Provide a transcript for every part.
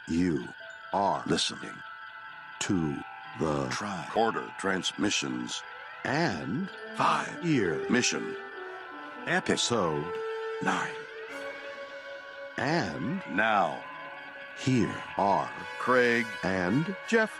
You are listening to the Tricorder Transmissions and 5-Year Mission, Episode 9. And now, here are Craig and Jeff.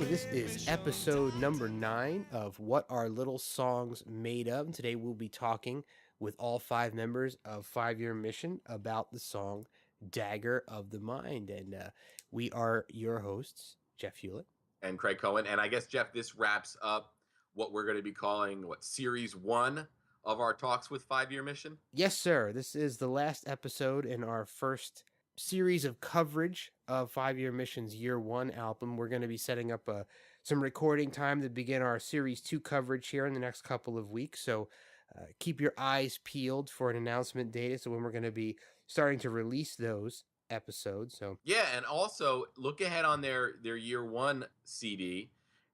This is episode number 9 of What Are Little Songs Made Of? And today we'll be talking with all 5 members of 5-Year Mission about the song Dagger of the Mind. And we are your hosts, Jeff Hewlett. And Craig Cohen. And I guess, Jeff, this wraps up what we're going to be calling, Series 1 of our talks with 5-Year Mission? Yes, sir. This is the last episode in our first series of coverage of 5-Year Mission's Year 1 album. We're going to be setting up some recording time to begin our Series 2 coverage here in the next couple of weeks. So keep your eyes peeled for an announcement date as to when we're going to be starting to release those episodes. So yeah, and also look ahead on their Year 1 CD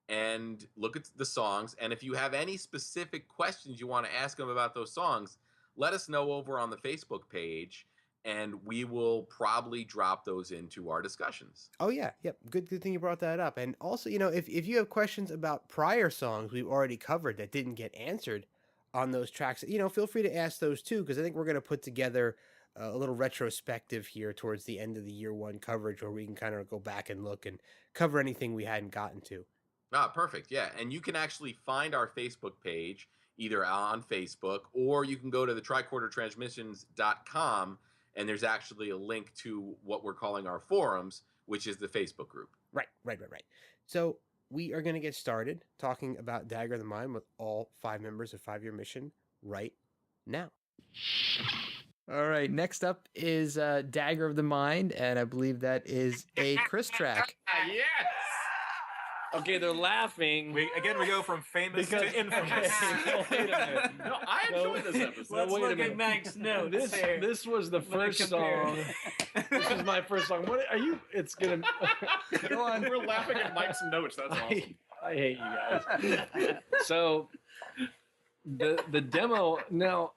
and look at the songs. And if you have any specific questions you want to ask them about those songs, let us know over on the Facebook page. And we will probably drop those into our discussions. Oh, yeah. Yep. Good thing you brought that up. And also, if you have questions about prior songs we've already covered that didn't get answered on those tracks, feel free to ask those too, because I think we're going to put together a little retrospective here towards the end of the Year 1 coverage where we can kind of go back and look and cover anything we hadn't gotten to. Ah, perfect. Yeah. And you can actually find our Facebook page either on Facebook or you can go to the tricordertransmissions.com. And there's actually a link to what we're calling our forums, which is the Facebook group. Right. So we are going to get started talking about Dagger of the Mind with all 5 members of 5-Year Mission right now. All right. Next up is Dagger of the Mind, and I believe that is a Chris track. Yes! Okay, they're laughing. We go from famous to infamous. Wait a minute. No, I enjoyed this episode. Let's look at Mike's notes. This was the first song. This is my first song. What are you? It's gonna go on. We're laughing at Mike's notes. That's awesome. I hate you guys. So the demo now.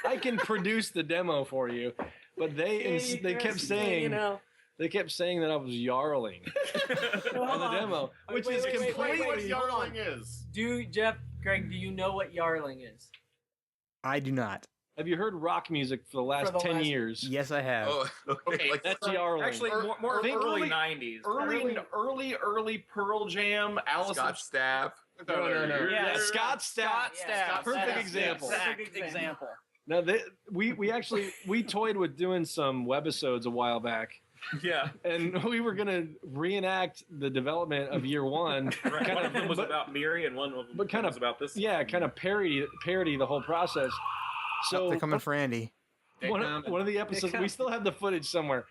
I can produce the demo for you, but they kept saying. They kept saying that I was yarling on the demo, which is completely what yarling is. Greg, do you know what yarling is? I do not. Have you heard rock music for the last 10 years? Yes, I have. Oh, okay. That's yarling. Actually, more early 90s. Early Pearl Jam, Alice. Scott Stapp. No. Yeah, Scott Stapp. Perfect example. Perfect example. Now, we toyed with doing some webisodes a while back. Yeah. And we were going to reenact the development of Year 1. Right. One of them was about Miri and one of them was about this. Yeah, kind of parody the whole process. So they're coming for Andy. One of the episodes, we still have the footage somewhere.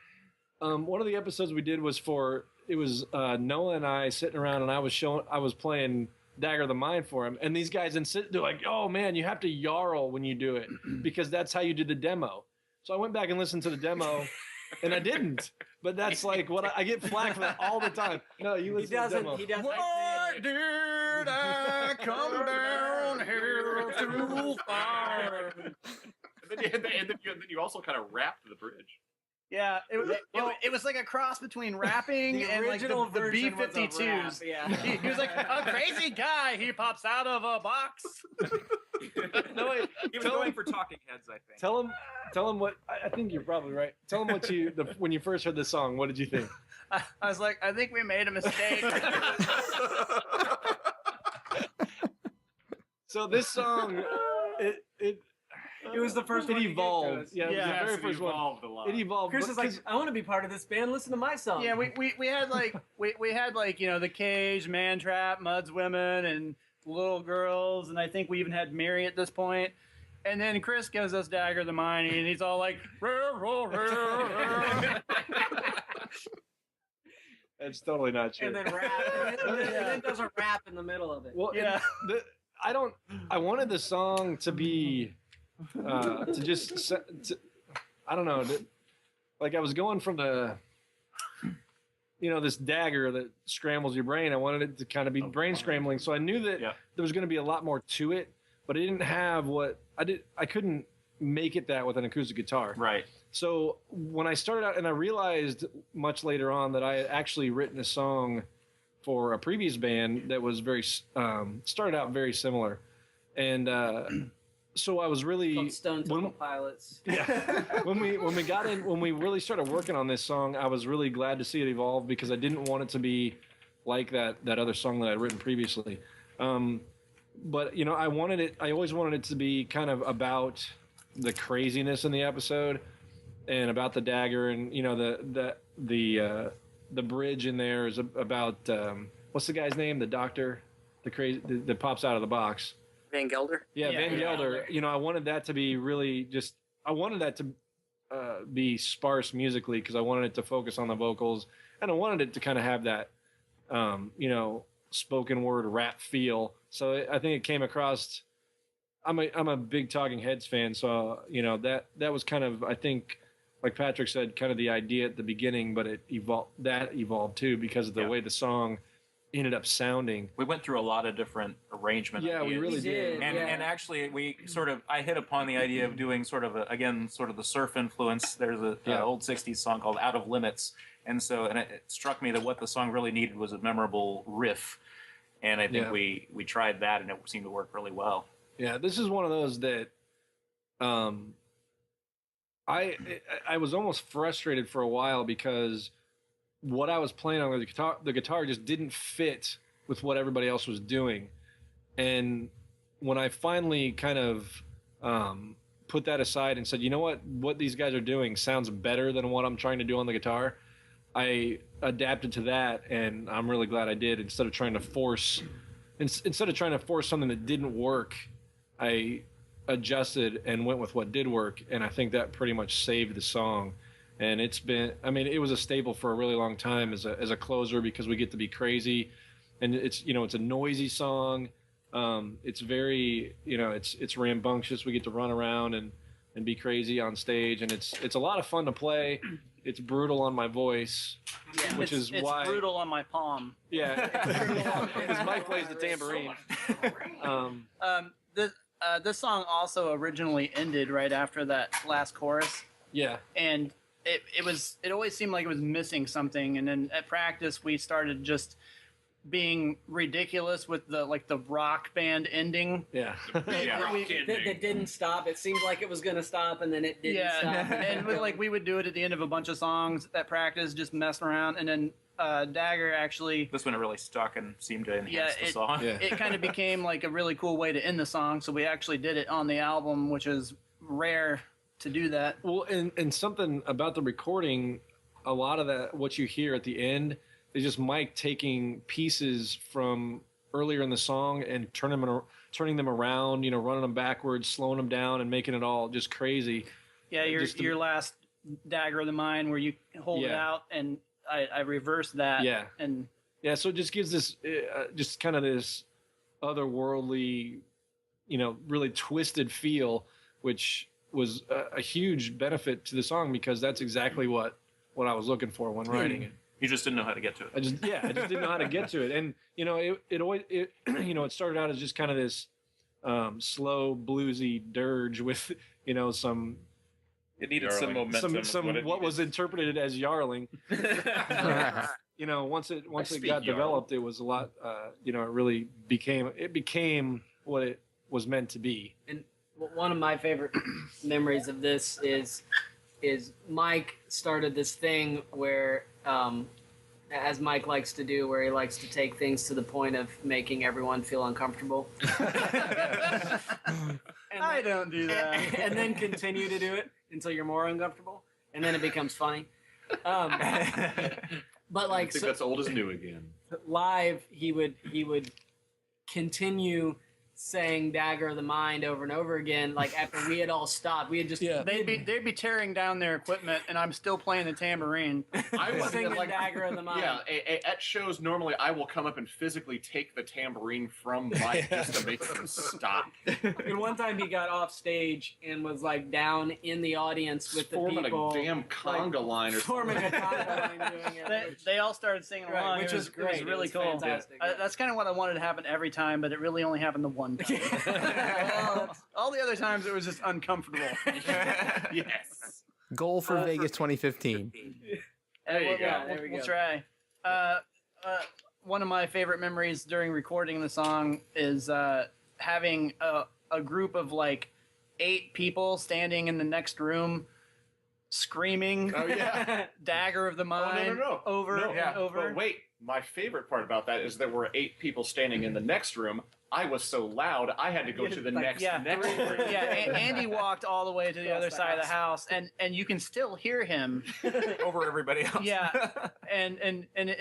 One of the episodes we did was Noah and I sitting around, and I was playing Dagger of the Mind for him, and these guys they're like, "Oh man, you have to yarl when you do it because that's how you did the demo." So I went back and listened to the demo. And I didn't, but that's like what I get flack for that all the time. No, you listen to the demo. He doesn't. Why did I come down here to fire? And then you also kind of rapped the bridge. Yeah, it was like a cross between rapping and like the B-52s. Yeah. He was like a crazy guy. He pops out of a box. No, wait. He was going for Talking Heads, I think. Tell him what. I think you're probably right. Tell him when you first heard the song. What did you think? I was like, I think we made a mistake. So this song It was the first It one. evolved. Yeah, it was the very it first one. evolved a lot. It evolved. Chris is like, I want to be part of this band. Listen to my song. Yeah, we had like we had like the Cage, Man Trap, Muds Women, and Little Girls, and I think we even had Mary at this point. And then Chris gives us Dagger of the Mind, and he's all like, It's totally not true. And then rap. And then does a rap in the middle of it. Well, Yeah. I wanted the song to be, to just, I don't know, like I was going from the, this dagger that scrambles your brain. I wanted it to kind of be brain scrambling. So I knew that there was going to be a lot more to it, but it didn't have I couldn't make it that with an acoustic guitar. Right. So when I started out, and I realized much later on that I had actually written a song for a previous band that was started out very similar, and so I was really Called Stone Temple Pilots. Yeah. when we really started working on this song, I was really glad to see it evolve because I didn't want it to be like that other song that I'd written previously. But I always wanted it to be kind of about the craziness in the episode and about the dagger, and the bridge in there is about what's the guy's name? The doctor, that pops out of the box. Van Gelder? Yeah, Van Gelder. I wanted that to be really I wanted that to be sparse musically because I wanted it to focus on the vocals, and I wanted it to kind of have that, spoken word rap feel. So I think it came across. I'm a big Talking Heads fan, so that was kind of, I think, like Patrick said, kind of the idea at the beginning, but it evolved too because of the way the song ended up sounding. We went through a lot of different arrangement ideas. We really did. And actually, I hit upon the idea of doing sort of the surf influence. There's an old 60s song called Out of Limits. And it struck me that what the song really needed was a memorable riff. And I think we tried that, and it seemed to work really well. Yeah, this is one of those that I was almost frustrated for a while because what I was playing on the guitar just didn't fit with what everybody else was doing. And when I finally kind of put that aside and said, you know what these guys are doing sounds better than what I'm trying to do on the guitar, I adapted to that, and I'm really glad I did. Instead of trying to force something that didn't work, I adjusted and went with what did work, and I think that pretty much saved the song. And it was a staple for a really long time as a closer because we get to be crazy, and it's a noisy song. It's very, it's rambunctious. We get to run around and be crazy on stage, and it's a lot of fun to play. It's brutal on my voice, which is why it's brutal on my palm. Yeah, because Mike plays the tambourine. This song also originally ended right after that last chorus. Yeah, and it always seemed like it was missing something. And then at practice we started just being ridiculous with the rock band ending. Yeah. That didn't stop. It seemed like it was going to stop, and then it didn't stop. And we would do it at the end of a bunch of songs at practice, just messing around. And then Dagger actually... This one really stuck and seemed to enhance the song. Yeah. It kind of became like a really cool way to end the song, so we actually did it on the album, which is rare to do that. Well, and something about the recording, a lot of that, what you hear at the end, is just Mike taking pieces from earlier in the song and turning them around, running them backwards, slowing them down, and making it all just crazy. Yeah, your last Dagger of the Mind where you hold it out, and I reversed that. Yeah. And so it just gives this, just kind of this otherworldly, really twisted feel, which was a huge benefit to the song because that's exactly what I was looking for when writing it. You just didn't know how to get to it. I just didn't know how to get to it. And, it started out as just kind of this slow bluesy dirge with, some... It needed some momentum. What was interpreted as yarling. Once it got developed, it was a lot, it really became what it was meant to be. And one of my favorite memories of this is Mike started this thing where as Mike likes to do, where he likes to take things to the point of making everyone feel uncomfortable. I don't do that. And then continue to do it until you're more uncomfortable, and then it becomes funny. But I think that's old as new again. live, he would continue saying "Dagger of the Mind" over and over again. Like after we had all stopped, we had just They'd be tearing down their equipment, and I'm still playing the tambourine. I was singing "Dagger of the Mind." Yeah, at shows normally I will come up and physically take the tambourine from Mike just to make them stop. And one time he got off stage and was like down in the audience with the Forming people, a damn conga line or forming something. a conga line, doing it. They all started singing Right, along, which it was It great. was really It was cool. fantastic. That's kind of what I wanted to happen every time, but it really only happened the one time. All the other times it was just uncomfortable. Yes. Goal for Vegas 2015. There you go. We'll try. One of my favorite memories during recording the song is having a group of like 8 people standing in the next room screaming Oh yeah. "Dagger of the Mind" no. over and over. But wait, my favorite part about that is there were 8 people standing in the next room. I was so loud, I had to go to the next room. Yeah, Andy walked all the way to the Across other the side of the house. house, and you can still hear him. over everybody else. Yeah, and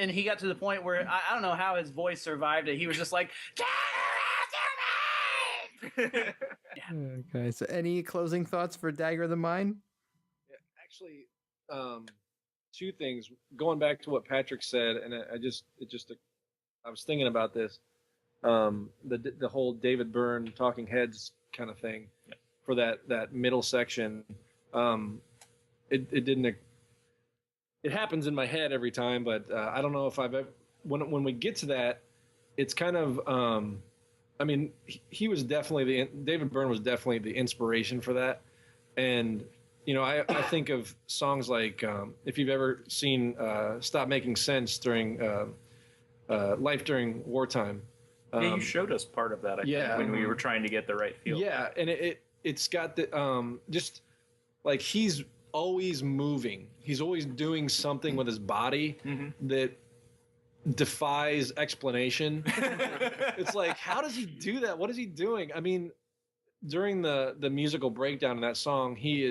he got to the point where I don't know how his voice survived it. He was just like, Okay, so any closing thoughts for Dagger of the Mind? Actually, 2 things. Going back to what Patrick said, and I was thinking about this. The whole David Byrne Talking Heads kind of thing for that middle section. It didn't. It happens in my head every time, but I don't know if I've ever, when we get to that, it's kind of. I mean, he was definitely David Byrne was definitely the inspiration for that, and you know, I think of songs like if you've ever seen "Stop Making Sense" during Life During Wartime. Yeah, you showed us part of that. I think, when we were trying to get the right feel. Yeah, and it's got the just like he's always moving. He's always doing something with his body that defies explanation. It's like, how does he do that? What is he doing? I mean, during the musical breakdown in that song, he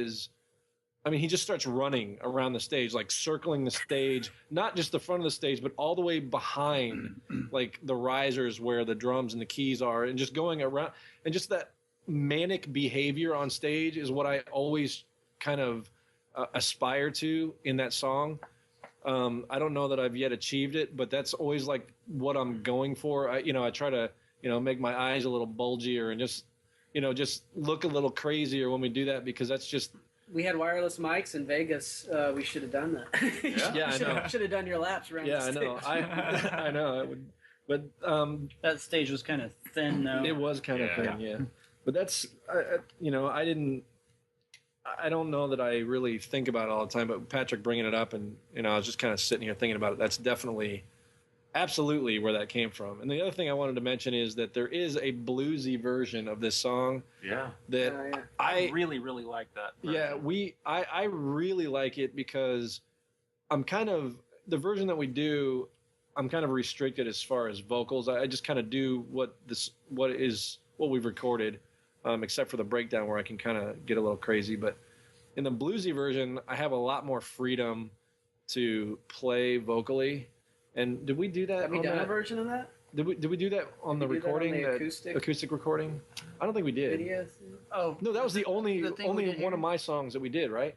just starts running around the stage, like circling the stage, not just the front of the stage, but all the way behind, like the risers where the drums and the keys are, and just going around. And just that manic behavior on stage is what I always kind of aspire to in that song. I don't know that I've yet achieved it, but that's always like what I'm going for. I try to, make my eyes a little bulgier and just look a little crazier when we do that, because that's just. We had wireless mics in Vegas. We should have done that. Yeah, I know. Should have done your laps around. Yeah, the I know. stage. I know. It would, but that stage was kind of thin, though. it was kind of thin, yeah. But that's, I don't know that I really think about it all the time. But Patrick bringing it up, and I was just kind of sitting here thinking about it. That's definitely, absolutely where that came from. And the other thing I wanted to mention is that there is a bluesy version of this song. Yeah. That I really, really like that. Yeah, I really like it because I'm kind of, the version that we do, I'm kind of restricted as far as vocals. I just kind of do what we've recorded, except for the breakdown where I can kind of get a little crazy. But in the bluesy version, I have a lot more freedom to play vocally. And did we do that? Have we done a version of that? Did we do that on the Did we do that on recording? the acoustic recording? I don't think we did. Videos? Oh No, that was the only thing we only did one here? of my songs that we did, right?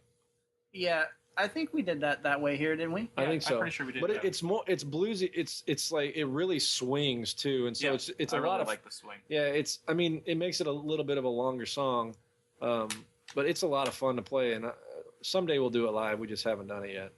Yeah, I think we did that way here, didn't we? I think so. I'm pretty sure we did. But yeah. it's bluesy. It's like it really swings too, and so Yeah, it's I a really lot of like the swing. yeah. It makes it a little bit of a longer song, but it's a lot of fun to play. And someday we'll do it live. We just haven't done it yet.